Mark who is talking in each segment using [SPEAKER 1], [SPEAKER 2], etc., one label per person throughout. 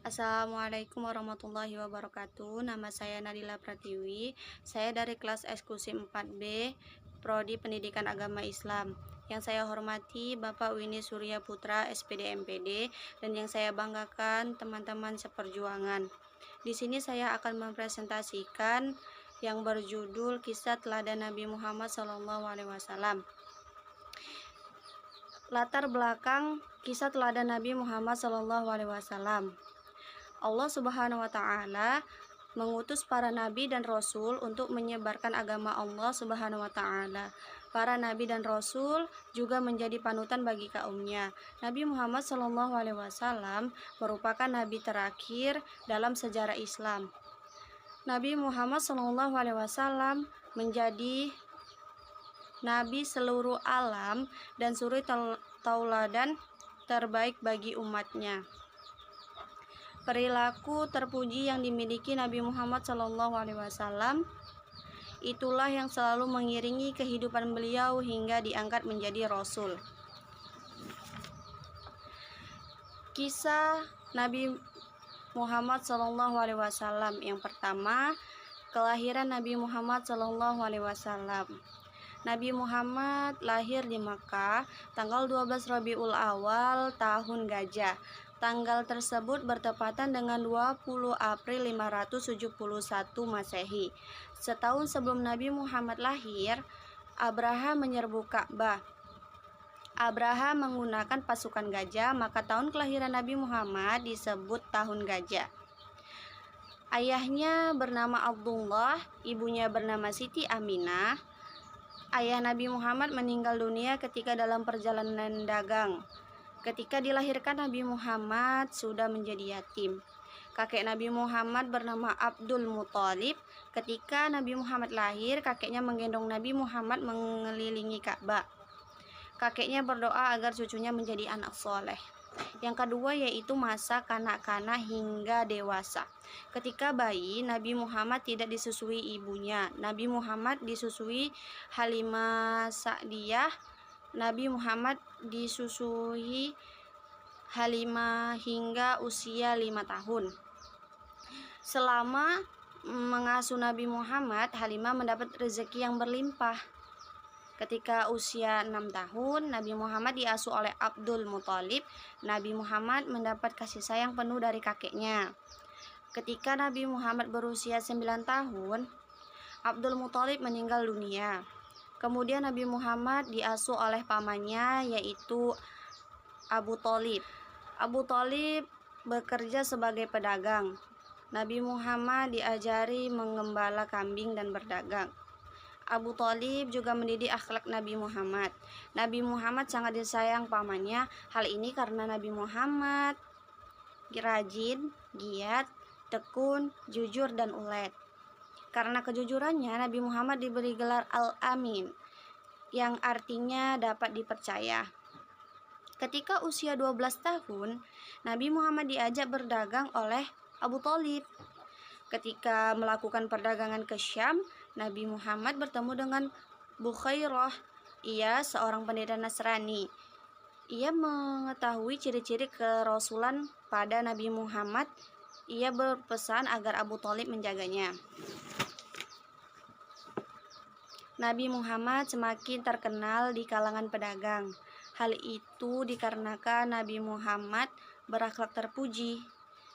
[SPEAKER 1] Assalamualaikum warahmatullahi wabarakatuh. Nama saya Nadila Pratiwi. Saya dari kelas eksklusif 4B, Prodi Pendidikan Agama Islam. Yang saya hormati Bapak Winnie Surya Putra, SPD MPD, dan yang saya banggakan teman-teman seperjuangan. Di sini saya akan mempresentasikan yang berjudul Kisah Teladan Nabi Muhammad SAW. Latar belakang kisah teladan Nabi Muhammad SAW. Allah Subhanahu wa Ta'ala mengutus para nabi dan rasul untuk menyebarkan agama Allah Subhanahu wa Ta'ala. Para nabi dan rasul juga menjadi panutan bagi kaumnya. Nabi Muhammad SAW merupakan nabi terakhir dalam sejarah Islam. Nabi Muhammad SAW menjadi nabi seluruh alam dan suri tauladan terbaik bagi umatnya. Perilaku terpuji yang dimiliki Nabi Muhammad SAW itulah yang selalu mengiringi kehidupan beliau hingga diangkat menjadi rasul. Kisah Nabi Muhammad SAW. Yang pertama, kelahiran Nabi Muhammad SAW. Nabi Muhammad lahir di Makkah tanggal 12 Rabiul Awal tahun Gajah. Tanggal tersebut bertepatan dengan 20 April 571 Masehi. Setahun sebelum Nabi Muhammad lahir, Abraha menyerbu Ka'bah. Abraha menggunakan pasukan gajah, maka tahun kelahiran Nabi Muhammad disebut tahun gajah. Ayahnya bernama Abdullah, ibunya bernama Siti Aminah. Ayah Nabi Muhammad meninggal dunia ketika dalam perjalanan dagang. Ketika dilahirkan, Nabi Muhammad sudah menjadi yatim. Kakek Nabi Muhammad bernama Abdul Muthalib. Ketika Nabi Muhammad lahir, kakeknya menggendong Nabi Muhammad mengelilingi Ka'bah. Kakeknya berdoa agar cucunya menjadi anak soleh. Yang kedua yaitu masa kanak-kanak hingga dewasa. Ketika bayi, Nabi Muhammad tidak disusui ibunya. Nabi Muhammad disusui Halimah Sa'diyah. Nabi Muhammad disusui Halimah hingga usia 5 tahun. Selama mengasuh Nabi Muhammad, Halimah mendapat rezeki yang berlimpah. Ketika usia 6 tahun, Nabi Muhammad diasuh oleh Abdul Muthalib. Nabi Muhammad mendapat kasih sayang penuh dari kakeknya. Ketika Nabi Muhammad berusia 9 tahun, Abdul Muthalib meninggal dunia. Kemudian Nabi Muhammad diasuh oleh pamannya yaitu Abu Thalib. Abu Thalib bekerja sebagai pedagang. Nabi Muhammad diajari mengembala kambing dan berdagang. Abu Thalib juga mendidik akhlak Nabi Muhammad. Nabi Muhammad sangat disayang pamannya. Hal ini karena Nabi Muhammad rajin, giat, tekun, jujur, dan ulet. Karena kejujurannya, Nabi Muhammad diberi gelar Al-Amin, yang artinya dapat dipercaya. Ketika usia 12 tahun, Nabi Muhammad diajak berdagang oleh Abu Thalib. Ketika melakukan perdagangan ke Syam, Nabi Muhammad bertemu dengan Bukhairah. Ia seorang pendeta Nasrani. Ia mengetahui ciri-ciri kerasulan pada Nabi Muhammad. Ia berpesan agar Abu Thalib menjaganya. Nabi Muhammad semakin terkenal di kalangan pedagang. Hal itu dikarenakan Nabi Muhammad berakhlak terpuji.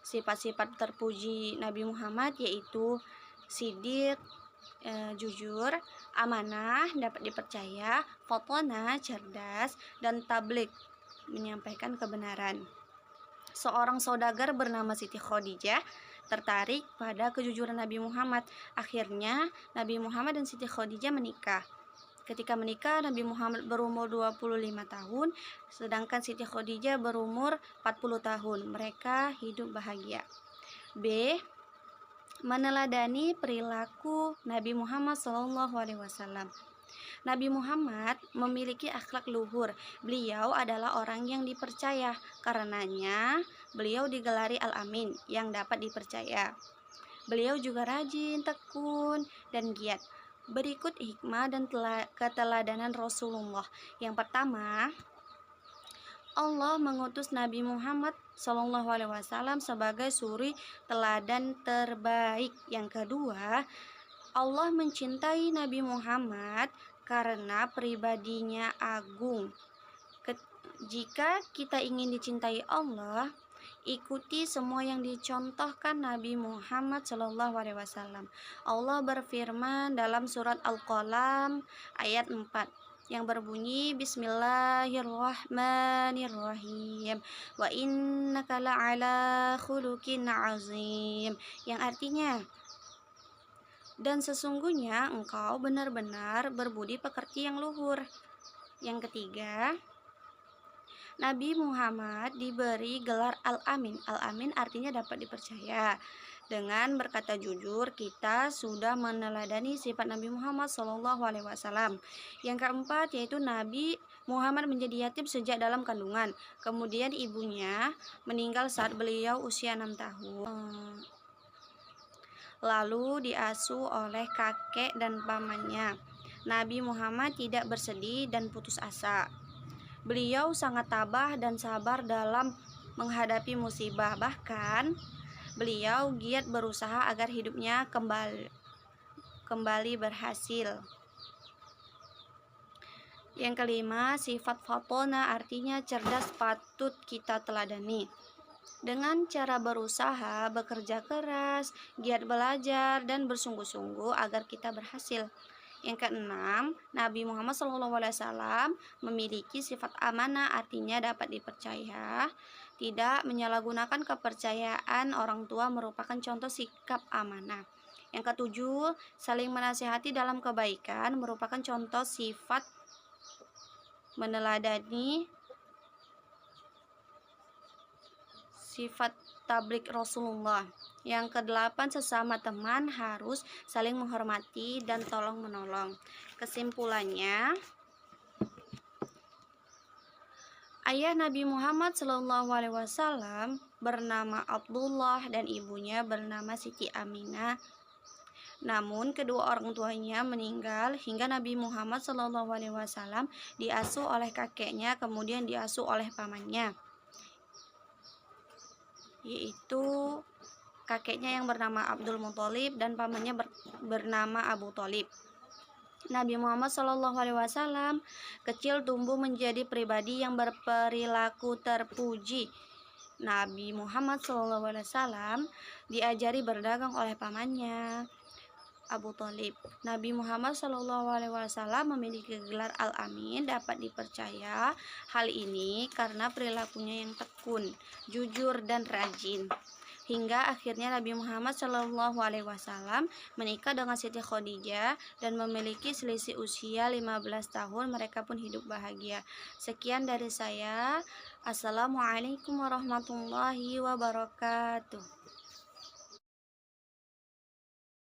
[SPEAKER 1] Sifat-sifat terpuji Nabi Muhammad yaitu sidik, jujur, amanah, dapat dipercaya, fotona, cerdas, dan tabligh, menyampaikan kebenaran. Seorang saudagar bernama Siti Khadijah tertarik pada kejujuran Nabi Muhammad. Akhirnya Nabi Muhammad dan Siti Khadijah menikah. Ketika menikah, Nabi Muhammad berumur 25 tahun, sedangkan Siti Khadijah berumur 40 tahun. Mereka hidup bahagia. B. Meneladani perilaku Nabi Muhammad SAW. Nabi Muhammad memiliki akhlak luhur. Beliau adalah orang yang dipercaya. Karenanya, beliau digelari Al-Amin, yang dapat dipercaya. Beliau juga rajin, tekun, dan giat. Berikut hikmah dan keteladanan Rasulullah. Yang pertama, Allah mengutus Nabi Muhammad SAW sebagai suri teladan terbaik. Yang kedua, Allah mencintai Nabi Muhammad karena pribadinya agung. Jika kita ingin dicintai Allah, ikuti semua yang dicontohkan Nabi Muhammad SAW. Allah berfirman dalam surat Al-Qalam ayat 4 yang berbunyi Bismillahirrahmanirrahim wa innaka la'ala khuluqin azim, yang artinya, dan sesungguhnya engkau benar-benar berbudi pekerti yang luhur. Yang ketiga, Nabi Muhammad diberi gelar Al-Amin. Al-Amin artinya dapat dipercaya. Dengan berkata jujur, kita sudah meneladani sifat Nabi Muhammad SAW. Yang keempat, yaitu Nabi Muhammad menjadi yatim sejak dalam kandungan. Kemudian ibunya meninggal saat beliau usia 6 tahun. Lalu diasuh oleh kakek dan pamannya. Nabi Muhammad tidak bersedih dan putus asa. Beliau sangat tabah dan sabar dalam menghadapi musibah. Bahkan beliau giat berusaha agar hidupnya kembali berhasil. Yang kelima, sifat fatona artinya cerdas, patut kita teladani. Dengan cara berusaha, bekerja keras, giat belajar, dan bersungguh-sungguh agar kita berhasil. Yang keenam, Nabi Muhammad SAW memiliki sifat amanah, artinya dapat dipercaya. Tidak menyalahgunakan kepercayaan orang tua merupakan contoh sikap amanah. Yang ketujuh, saling menasihati dalam kebaikan merupakan contoh sifat meneladani sifat tablik Rasulullah. Yang kedelapan, sesama teman harus saling menghormati dan tolong menolong. Kesimpulannya, ayah Nabi Muhammad SAW bernama Abdullah dan ibunya bernama Siti Aminah. Namun kedua orang tuanya meninggal hingga Nabi Muhammad SAW diasuh oleh kakeknya, kemudian diasuh oleh pamannya, yaitu kakeknya yang bernama Abdul Muthalib dan pamannya bernama Abu Thalib. Nabi Muhammad SAW kecil tumbuh menjadi pribadi yang berperilaku terpuji. Nabi Muhammad SAW diajari berdagang oleh pamannya Abu Thalib. Nabi Muhammad SAW memiliki gelar Al-Amin, dapat dipercaya. Hal ini karena perilakunya yang tekun, jujur, dan rajin. Hingga akhirnya Nabi Muhammad SAW menikah dengan Siti Khadijah dan memiliki selisih usia 15 tahun. Mereka pun hidup bahagia. Sekian dari saya. Assalamualaikum warahmatullahi wabarakatuh.